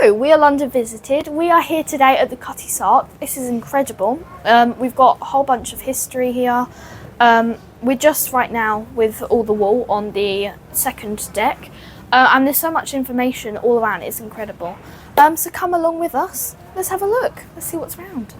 So, we are London visited. We are here today at the Cutty Sark. This is incredible. We've got a whole bunch of history here. We're just right now with all the wool on the second deck. And there's so much information all around, it's incredible. So come along with us. Let's have a look. Let's see what's around.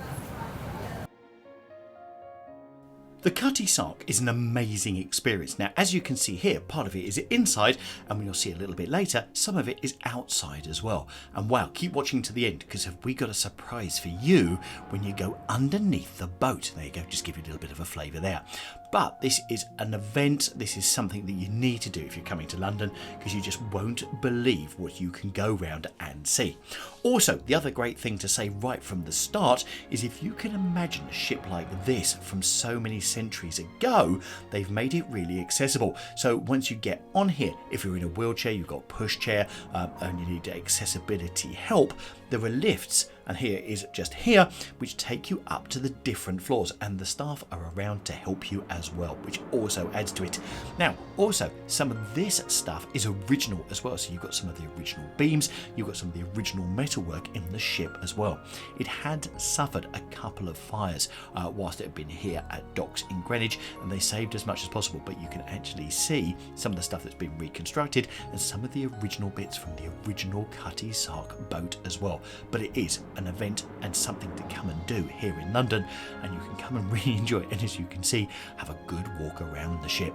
The Cutty Sark is an amazing experience. Now, as you can see here, part of it is inside, and we'll see a little bit later, some of it is outside as well. And wow, keep watching to the end, because have we got a surprise for you when you go underneath the boat. There you go, just give you a little bit of a flavour there. But this is an event, this is something that you need to do if you're coming to London, because you just won't believe what you can go round and see. Also, the other great thing to say right from the start is if you can imagine a ship like this from so many centuries ago, they've made it really accessible. So once you get on here, if you're in a wheelchair, you've got pushchair, and you need accessibility help, there are lifts, and here is just here, which take you up to the different floors, and the staff are around to help you as well, which also adds to it. Now, also, some of this stuff is original as well, so you've got some of the original beams, you've got some of the original metalwork in the ship as well. It had suffered a couple of fires whilst it had been here at docks in Greenwich, and they saved as much as possible, but you can actually see some of the stuff that's been reconstructed and some of the original bits from the original Cutty Sark boat as well. But it is an event and something to come and do here in London, and you can come and really enjoy it, and as you can see, have a good walk around the ship.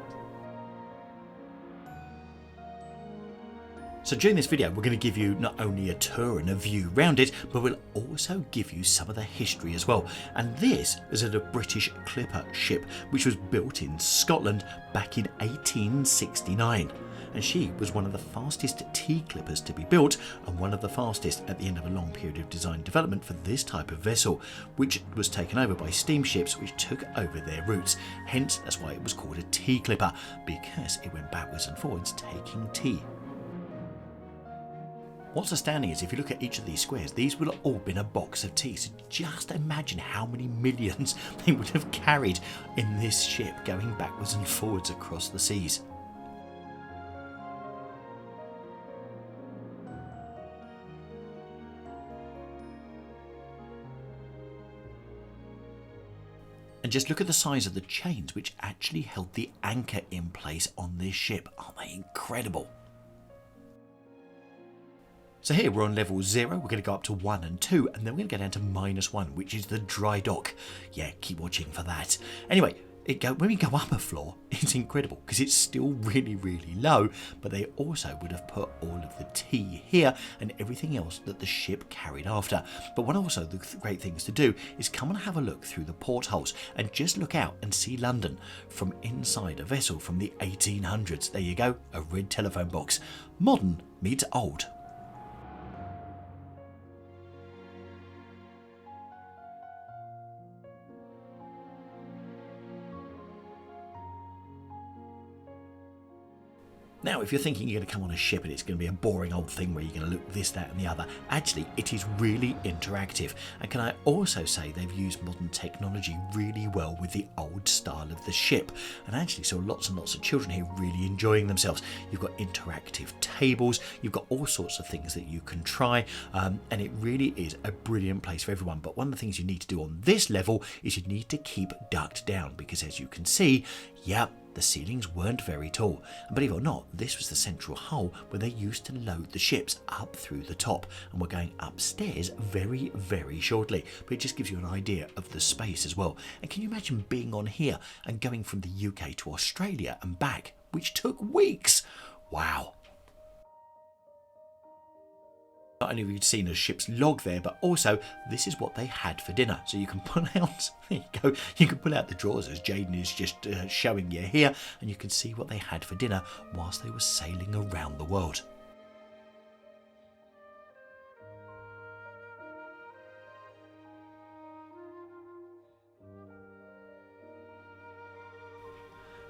So during this video, we're going to give you not only a tour and a view around it, but we'll also give you some of the history as well. And this is a British clipper ship, which was built in Scotland back in 1869. And she was one of the fastest tea clippers to be built, and one of the fastest at the end of a long period of design development for this type of vessel, which was taken over by steamships which took over their routes. Hence, that's why it was called a tea clipper, because it went backwards and forwards taking tea. What's astounding is if you look at each of these squares, these will have all been a box of tea. So just imagine how many millions they would have carried in this ship going backwards and forwards across the seas. And just look at the size of the chains which actually held the anchor in place on this ship. Aren't they incredible? So here we're on level 0, we're going to go up to 1 and 2, and then we're going to go down to -1, which is the dry dock. Yeah, keep watching for that. Anyway, when we go up a floor, it's incredible because it's still really, really low, but they also would have put all of the tea here and everything else that the ship carried after. But one also of the great things to do is come and have a look through the portholes and just look out and see London from inside a vessel from the 1800s. There you go, a red telephone box. Modern meets old. Now, if you're thinking you're going to come on a ship and it's going to be a boring old thing where you're going to look this, that and the other, actually it is really interactive. And can I also say they've used modern technology really well with the old style of the ship. And actually saw lots and lots of children here really enjoying themselves. You've got interactive tables, you've got all sorts of things that you can try, and it really is a brilliant place for everyone. But one of the things you need to do on this level is you need to keep ducked down, because as you can see, the ceilings weren't very tall, and believe it or not, this was the central hull where they used to load the ships up through the top, and we're going upstairs very, very shortly, but it just gives you an idea of the space as well. And can you imagine being on here and going from the UK to Australia and back, which took weeks? Wow. Not only have you seen a ship's log there, but also this is what they had for dinner. So you can pull out, there you go, you can pull out the drawers as Jaden is just showing you here, and you can see what they had for dinner whilst they were sailing around the world.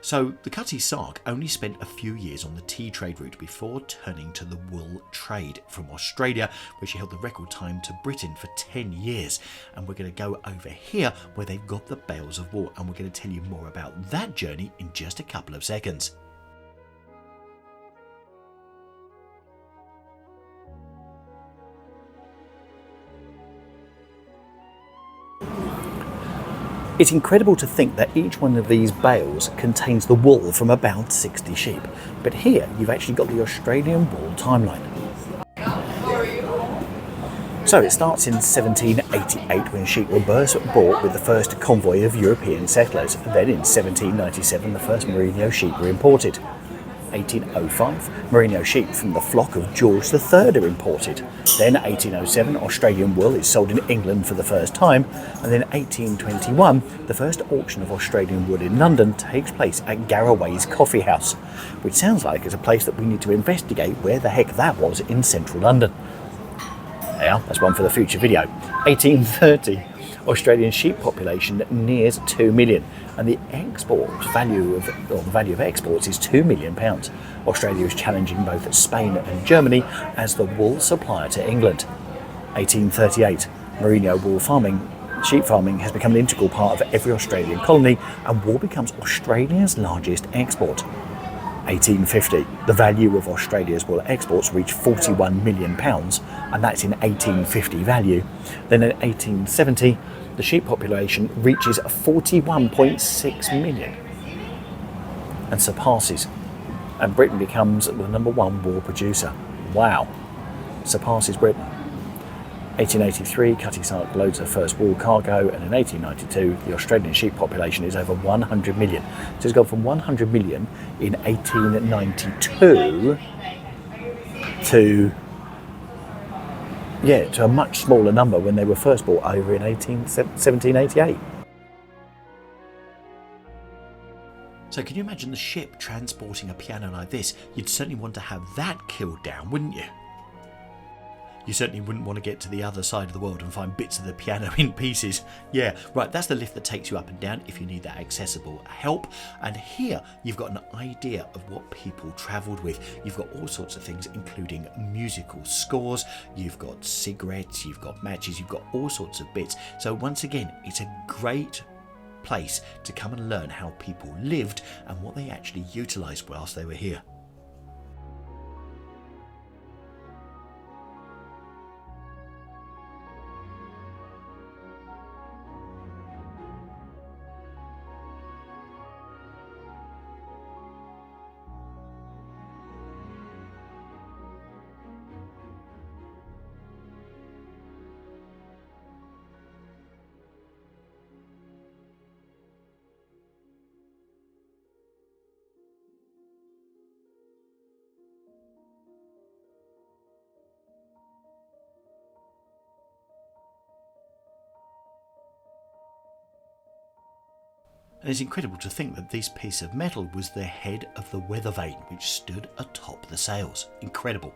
So the Cutty Sark only spent a few years on the tea trade route before turning to the wool trade from Australia, where she held the record time to Britain for 10 years. And we're going to go over here where they've got the bales of wool, and we're going to tell you more about that journey in just a couple of seconds. It's incredible to think that each one of these bales contains the wool from about 60 sheep. But here you've actually got the Australian wool timeline. So it starts in 1788 when sheep were brought with the first convoy of European settlers. Then in 1797 the first merino sheep were imported. 1805, merino sheep from the flock of George III are imported. Then 1807, Australian wool is sold in England for the first time. And then 1821, the first auction of Australian wool in London takes place at Garraway's Coffee House, which sounds like it's a place that we need to investigate where the heck that was in central London. Yeah, that's one for the future video. 1830, Australian sheep population nears 2 million, and the value of exports is £2 million. Australia is challenging both Spain and Germany as the wool supplier to England. 1838, merino wool sheep farming has become an integral part of every Australian colony, and wool becomes Australia's largest export. 1850, the value of Australia's wool exports reached £41 million, and that's in 1850 value. Then in 1870, the sheep population reaches 41.6 million and surpasses, and Britain becomes the #1 wool producer. Wow, surpasses Britain. 1883, Cutty Sark loads her first wool cargo, and in 1892 the Australian sheep population is over 100 million. So it's gone from 100 million in 1892 to a much smaller number when they were first brought over in 1788. So can you imagine the ship transporting a piano like this? You'd certainly want to have that killed down, wouldn't you? You certainly wouldn't want to get to the other side of the world and find bits of the piano in pieces. Yeah, right, that's the lift that takes you up and down if you need that accessible help. And here you've got an idea of what people travelled with. You've got all sorts of things, including musical scores, you've got cigarettes, you've got matches, you've got all sorts of bits. So once again, it's a great place to come and learn how people lived and what they actually utilised whilst they were here. And it's incredible to think that this piece of metal was the head of the weather vane which stood atop the sails. Incredible.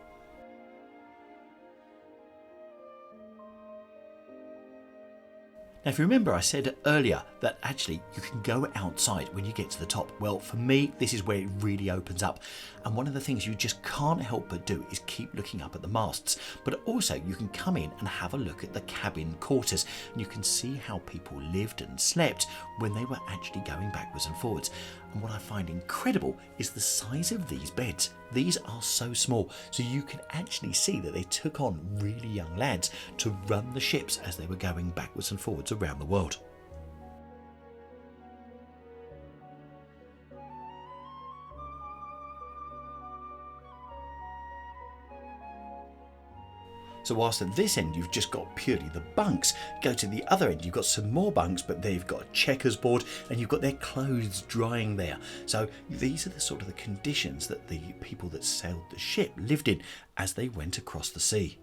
Now, if you remember, I said earlier that actually you can go outside when you get to the top. Well, for me, this is where it really opens up. And one of the things you just can't help but do is keep looking up at the masts. But also you can come in and have a look at the cabin quarters. And you can see how people lived and slept when they were actually going backwards and forwards. And what I find incredible is the size of these beds. These are so small, so you can actually see that they took on really young lads to run the ships as they were going backwards and forwards around the world. So whilst at this end you've just got purely the bunks, go to the other end, you've got some more bunks, but they've got a checkers board and you've got their clothes drying there. So these are the sort of the conditions that the people that sailed the ship lived in as they went across the sea.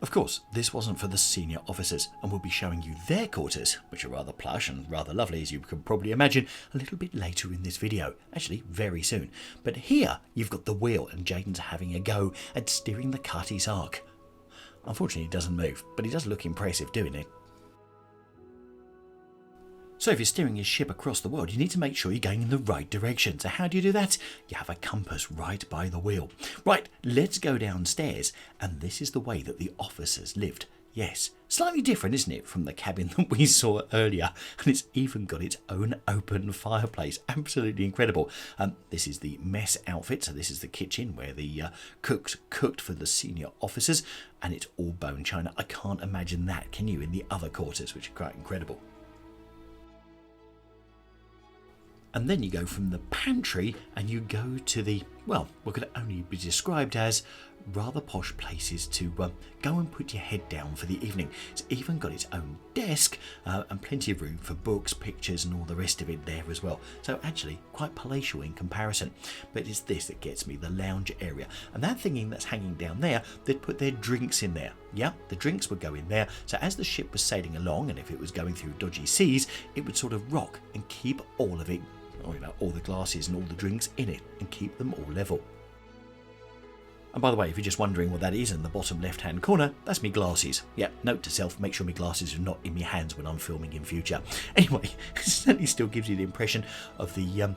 Of course, this wasn't for the senior officers, and we'll be showing you their quarters, which are rather plush and rather lovely, as you can probably imagine, a little bit later in this video. Actually, very soon. But here, you've got the wheel, and Jaden's having a go at steering the Cutty Sark. Unfortunately, it doesn't move, but he does look impressive doing it. So if you're steering your ship across the world, you need to make sure you're going in the right direction. So how do you do that? You have a compass right by the wheel. Right, let's go downstairs, and this is the way that the officers lived. Yes, slightly different, isn't it, from the cabin that we saw earlier? And it's even got its own open fireplace. Absolutely incredible. This is the mess outfit. So this is the kitchen where the cooks cooked for the senior officers. And it's all bone china. I can't imagine that, can you, in the other quarters, which are quite incredible. And then you go from the pantry and you go to the, well, what could only be described as rather posh places to go and put your head down for the evening. It's even got its own desk and plenty of room for books, pictures and all the rest of it there as well. So actually quite palatial in comparison. But it's this that gets me, the lounge area. And that thingy that's hanging down there, they'd put their drinks in there. Yeah, the drinks would go in there. So as the ship was sailing along, and if it was going through dodgy seas, it would sort of rock and keep all of it, or, you know, all the glasses and all the drinks in it, and keep them all level. And by the way, if you're just wondering what that is in the bottom left hand corner, that's me glasses. Yep, note to self, make sure my glasses are not in my hands when I'm filming in future. Anyway, it certainly still gives you the impression of the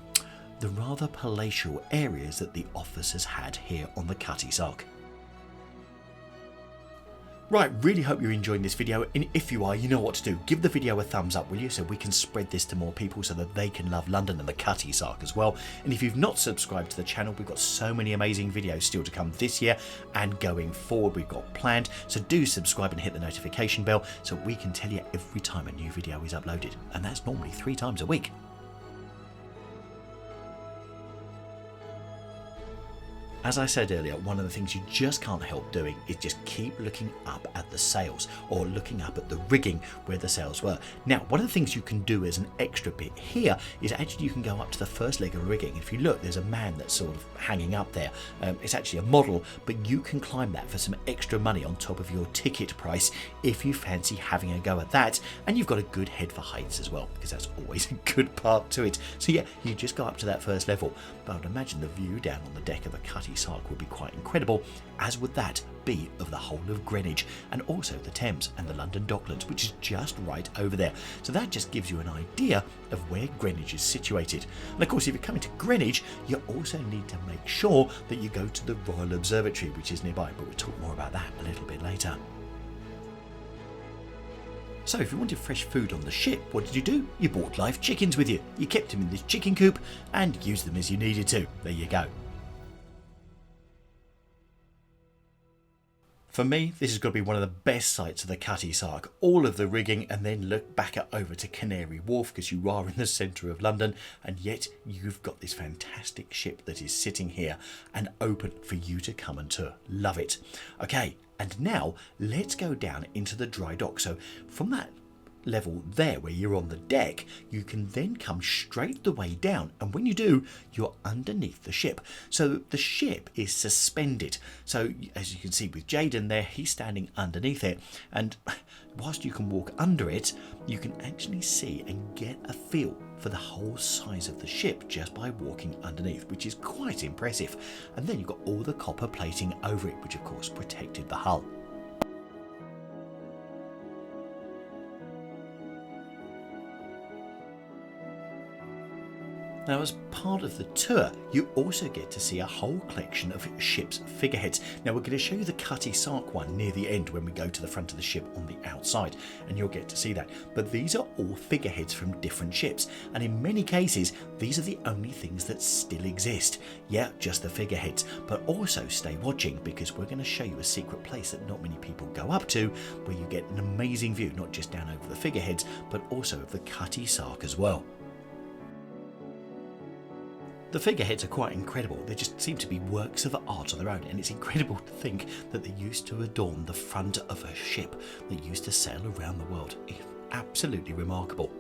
rather palatial areas that the officers had here on the Cutty Sark. Right, really hope you're enjoying this video, and if you are, you know what to do. Give the video a thumbs up, will you, so we can spread this to more people so that they can love London and the Cutty Sark as well. And if you've not subscribed to the channel, we've got so many amazing videos still to come this year and going forward we've got planned. So do subscribe and hit the notification bell so we can tell you every time a new video is uploaded. And that's normally 3 times a week. As I said earlier, one of the things you just can't help doing is just keep looking up at the sails, or looking up at the rigging where the sails were. Now, one of the things you can do as an extra bit here is actually you can go up to the first leg of rigging. If you look, there's a man that's sort of hanging up there. It's actually a model, but you can climb that for some extra money on top of your ticket price if you fancy having a go at that. And you've got a good head for heights as well, because that's always a good part to it. So yeah, you just go up to that first level. But I'd imagine the view down on the deck of the Cutty Sark would be quite incredible, as would that be of the whole of Greenwich, and also the Thames and the London Docklands, which is just right over there. So that just gives you an idea of where Greenwich is situated. And of course, if you're coming to Greenwich, you also need to make sure that you go to the Royal Observatory, which is nearby, but we'll talk more about that a little bit later. So if you wanted fresh food on the ship, what did you do? You bought live chickens with you. You kept them in this chicken coop and used them as you needed to. There you go. For me, this has got to be one of the best sights of the Cutty Sark. All of the rigging, and then look back over to Canary Wharf, because you are in the centre of London, and yet you've got this fantastic ship that is sitting here and open for you to come and tour. Love it. Okay, and now let's go down into the dry dock. So from that level there where you're on the deck, you can then come straight the way down, and when you do, you're underneath the ship. So the ship is suspended. So as you can see with Jaden there, he's standing underneath it, and whilst you can walk under it, you can actually see and get a feel for the whole size of the ship just by walking underneath, which is quite impressive. And then you've got all the copper plating over it, which of course protected the hull. Now, as part of the tour, you also get to see a whole collection of ship's figureheads. Now, we're going to show you the Cutty Sark one near the end when we go to the front of the ship on the outside, and you'll get to see that. But these are all figureheads from different ships, and in many cases, these are the only things that still exist. Yeah, just the figureheads, but also stay watching, because we're going to show you a secret place that not many people go up to, where you get an amazing view, not just down over the figureheads, but also of the Cutty Sark as well. The figureheads are quite incredible. They just seem to be works of art on their own, and it's incredible to think that they used to adorn the front of a ship that used to sail around the world. It's absolutely remarkable.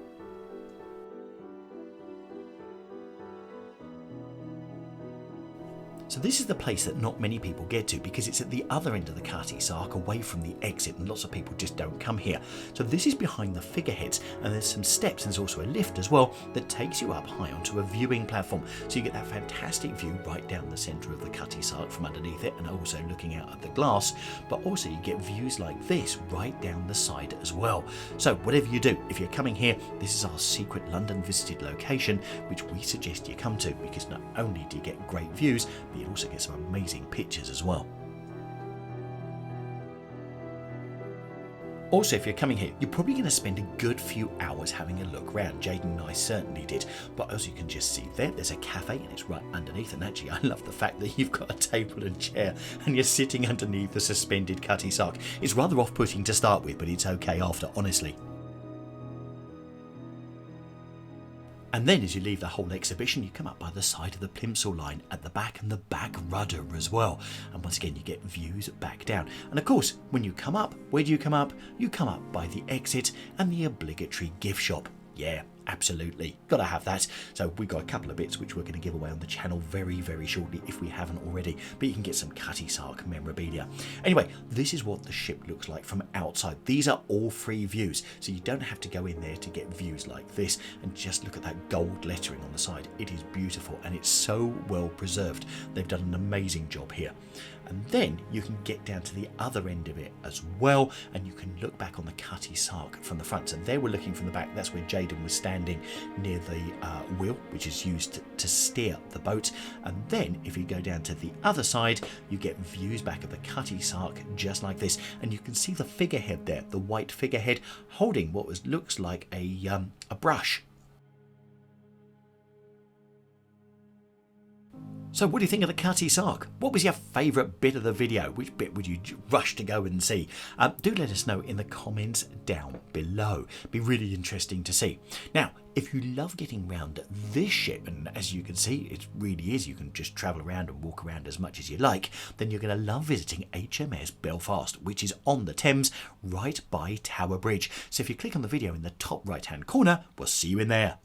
So this is the place that not many people get to, because it's at the other end of the Cutty Sark, away from the exit, and lots of people just don't come here. So this is behind the figureheads, and there's some steps, and there's also a lift as well that takes you up high onto a viewing platform. So you get that fantastic view right down the centre of the Cutty Sark from underneath it, and also looking out at the glass, but also you get views like this right down the side as well. So whatever you do, if you're coming here, this is our secret London visited location, which we suggest you come to, because not only do you get great views, but you also get some amazing pictures as well. Also, if you're coming here, you're probably going to spend a good few hours having a look around. Jaden and I certainly did. But as you can just see there's a cafe and it's right underneath. And actually, I love the fact that you've got a table and chair and you're sitting underneath the suspended Cutty Sark. It's rather off-putting to start with, but it's okay after, honestly. And then as you leave the whole exhibition, you come up by the side of the plimsoll line at the back and the back rudder as well. And once again, you get views back down. And of course, when you come up, where do you come up? You come up by the exit and the obligatory gift shop. Yeah, absolutely. Gotta have that. So we've got a couple of bits which we're going to give away on the channel very, very shortly if we haven't already. But you can get some Cutty Sark memorabilia. Anyway, this is what the ship looks like from outside. These are all free views. So you don't have to go in there to get views like this. And just look at that gold lettering on the side. It is beautiful and it's so well preserved. They've done an amazing job here. And then you can get down to the other end of it as well, and you can look back on the Cutty Sark from the front. So there we're looking from the back. That's where Jaden was standing near the wheel, which is used to steer the boat. And then if you go down to the other side, you get views back of the Cutty Sark just like this. And you can see the figurehead there, the white figurehead, holding what looks like a brush. So what do you think of the Cutty Sark? What was your favourite bit of the video? Which bit would you rush to go and see? Do let us know in the comments down below. Be really interesting to see. Now, if you love getting around this ship, and as you can see, it really is, you can just travel around and walk around as much as you like, then you're going to love visiting HMS Belfast, which is on the Thames, right by Tower Bridge. So if you click on the video in the top right-hand corner, we'll see you in there.